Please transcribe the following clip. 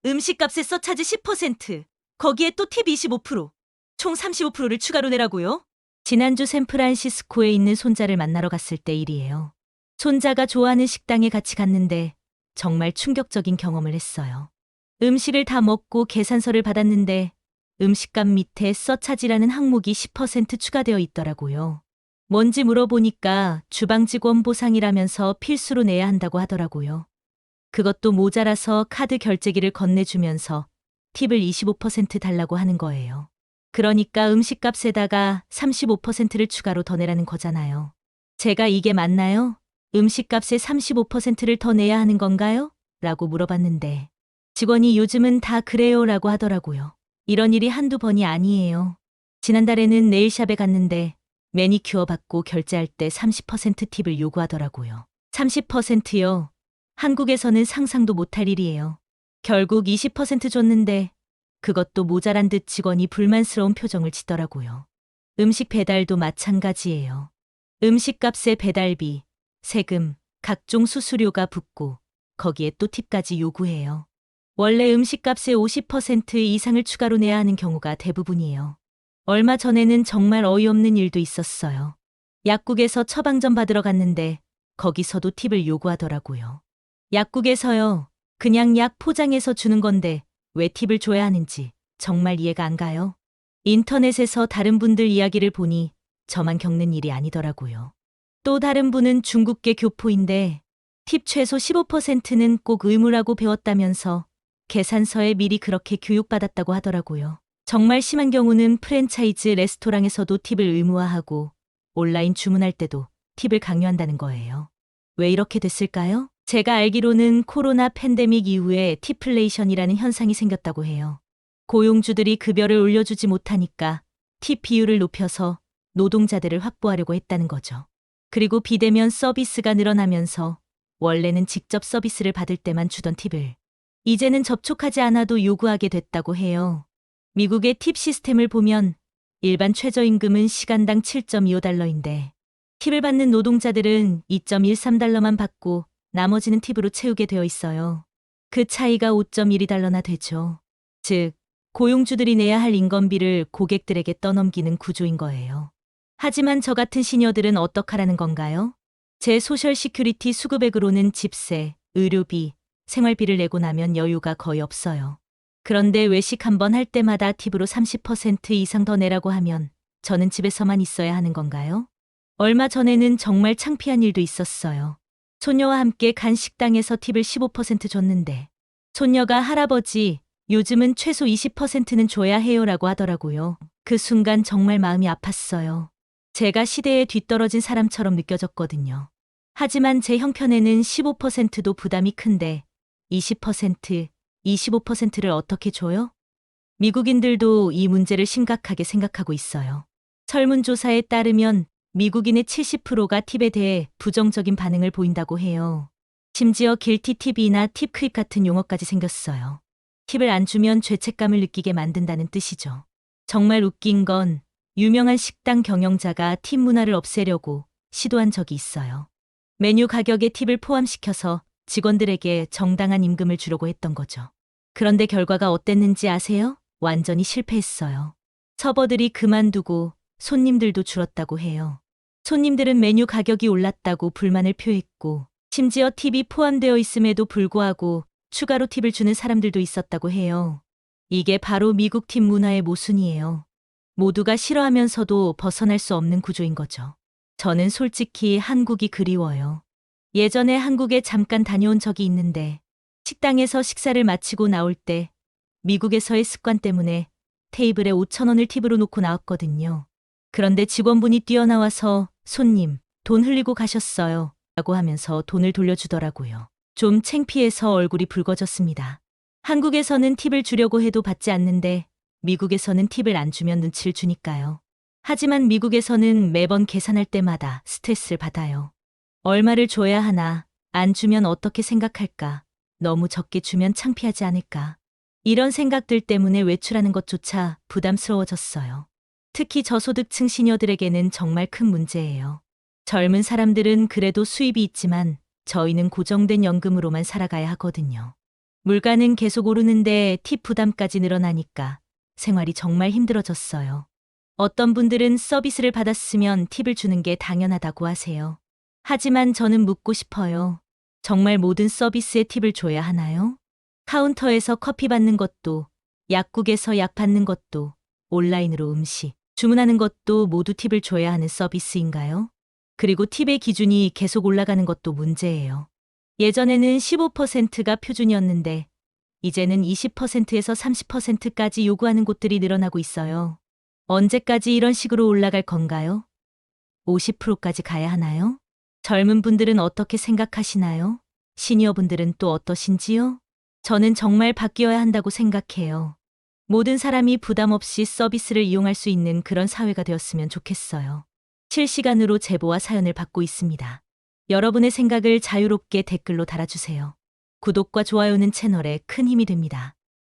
음식값에 서차지 10%, 거기에 또 팁 25%, 총 35%를 추가로 내라고요? 지난주 샌프란시스코에 있는 손자를 만나러 갔을 때 일이에요. 손자가 좋아하는 식당에 같이 갔는데 정말 충격적인 경험을 했어요. 음식을 다 먹고 계산서를 받았는데 음식값 밑에 서차지라는 항목이 10% 추가되어 있더라고요. 뭔지 물어보니까 주방 직원 보상이라면서 필수로 내야 한다고 하더라고요. 그것도 모자라서 카드 결제기를 건네주면서 팁을 25% 달라고 하는 거예요. 그러니까 음식값에다가 35%를 추가로 더 내라는 거잖아요. 제가 이게 맞나요? 음식값에 35%를 더 내야 하는 건가요? 라고 물어봤는데 직원이 요즘은 다 그래요 라고 하더라고요. 이런 일이 한두 번이 아니에요. 지난달에는 네일샵에 갔는데 매니큐어 받고 결제할 때 30% 팁을 요구하더라고요. 30%요? 한국에서는 상상도 못할 일이에요. 결국 20% 줬는데 그것도 모자란 듯 직원이 불만스러운 표정을 짓더라고요. 음식 배달도 마찬가지예요. 음식값에 배달비, 세금, 각종 수수료가 붙고 거기에 또 팁까지 요구해요. 원래 음식값의 50% 이상을 추가로 내야 하는 경우가 대부분이에요. 얼마 전에는 정말 어이없는 일도 있었어요. 약국에서 처방전 받으러 갔는데 거기서도 팁을 요구하더라고요. 약국에서요. 그냥 약 포장해서 주는 건데 왜 팁을 줘야 하는지 정말 이해가 안 가요. 인터넷에서 다른 분들 이야기를 보니 저만 겪는 일이 아니더라고요. 또 다른 분은 중국계 교포인데 팁 최소 15%는 꼭 의무라고 배웠다면서 계산서에 미리 그렇게 교육받았다고 하더라고요. 정말 심한 경우는 프랜차이즈 레스토랑에서도 팁을 의무화하고 온라인 주문할 때도 팁을 강요한다는 거예요. 왜 이렇게 됐을까요? 제가 알기로는 코로나 팬데믹 이후에 팁플레이션이라는 현상이 생겼다고 해요. 고용주들이 급여를 올려주지 못하니까 팁 비율을 높여서 노동자들을 확보하려고 했다는 거죠. 그리고 비대면 서비스가 늘어나면서 원래는 직접 서비스를 받을 때만 주던 팁을 이제는 접촉하지 않아도 요구하게 됐다고 해요. 미국의 팁 시스템을 보면 일반 최저임금은 시간당 7.25달러인데 팁을 받는 노동자들은 2.13달러만 받고 나머지는 팁으로 채우게 되어 있어요. 그 차이가 5.12달러나 되죠. 즉, 고용주들이 내야 할 인건비를 고객들에게 떠넘기는 구조인 거예요. 하지만 저 같은 시니어들은 어떡하라는 건가요? 제 소셜 시큐리티 수급액으로는 집세, 의료비, 생활비를 내고 나면 여유가 거의 없어요. 그런데 외식 한번 할 때마다 팁으로 30% 이상 더 내라고 하면 저는 집에서만 있어야 하는 건가요? 얼마 전에는 정말 창피한 일도 있었어요. 손녀와 함께 간 식당에서 팁을 15% 줬는데 손녀가 할아버지, 요즘은 최소 20%는 줘야 해요라고 하더라고요. 그 순간 정말 마음이 아팠어요. 제가 시대에 뒤떨어진 사람처럼 느껴졌거든요. 하지만 제 형편에는 15%도 부담이 큰데 20%, 25%를 어떻게 줘요? 미국인들도 이 문제를 심각하게 생각하고 있어요. 설문조사에 따르면 미국인의 70%가 팁에 대해 부정적인 반응을 보인다고 해요. 심지어 길티 팁이나 팁 크립 같은 용어까지 생겼어요. 팁을 안 주면 죄책감을 느끼게 만든다는 뜻이죠. 정말 웃긴 건 유명한 식당 경영자가 팁 문화를 없애려고 시도한 적이 있어요. 메뉴 가격에 팁을 포함시켜서 직원들에게 정당한 임금을 주려고 했던 거죠. 그런데 결과가 어땠는지 아세요? 완전히 실패했어요. 서버들이 그만두고 손님들도 줄었다고 해요. 손님들은 메뉴 가격이 올랐다고 불만을 표했고, 심지어 팁이 포함되어 있음에도 불구하고 추가로 팁을 주는 사람들도 있었다고 해요. 이게 바로 미국 팁 문화의 모순이에요. 모두가 싫어하면서도 벗어날 수 없는 구조인 거죠. 저는 솔직히 한국이 그리워요. 예전에 한국에 잠깐 다녀온 적이 있는데 식당에서 식사를 마치고 나올 때 미국에서의 습관 때문에 테이블에 5,000원을 팁으로 놓고 나왔거든요. 그런데 직원분이 뛰어나와서 손님, 돈 흘리고 가셨어요. 라고 하면서 돈을 돌려주더라고요. 좀 창피해서 얼굴이 붉어졌습니다. 한국에서는 팁을 주려고 해도 받지 않는데 미국에서는 팁을 안 주면 눈치를 주니까요. 하지만 미국에서는 매번 계산할 때마다 스트레스를 받아요. 얼마를 줘야 하나, 안 주면 어떻게 생각할까, 너무 적게 주면 창피하지 않을까. 이런 생각들 때문에 외출하는 것조차 부담스러워졌어요. 특히 저소득층 시니어들에게는 정말 큰 문제예요. 젊은 사람들은 그래도 수입이 있지만 저희는 고정된 연금으로만 살아가야 하거든요. 물가는 계속 오르는데 팁 부담까지 늘어나니까 생활이 정말 힘들어졌어요. 어떤 분들은 서비스를 받았으면 팁을 주는 게 당연하다고 하세요. 하지만 저는 묻고 싶어요. 정말 모든 서비스에 팁을 줘야 하나요? 카운터에서 커피 받는 것도, 약국에서 약 받는 것도, 온라인으로 음식 주문하는 것도 모두 팁을 줘야 하는 서비스인가요? 그리고 팁의 기준이 계속 올라가는 것도 문제예요. 예전에는 15%가 표준이었는데 이제는 20%에서 30%까지 요구하는 곳들이 늘어나고 있어요. 언제까지 이런 식으로 올라갈 건가요? 50%까지 가야 하나요? 젊은 분들은 어떻게 생각하시나요? 시니어 분들은 또 어떠신지요? 저는 정말 바뀌어야 한다고 생각해요. 모든 사람이 부담 없이 서비스를 이용할 수 있는 그런 사회가 되었으면 좋겠어요. 실시간으로 제보와 사연을 받고 있습니다. 여러분의 생각을 자유롭게 댓글로 달아주세요. 구독과 좋아요는 채널에 큰 힘이 됩니다.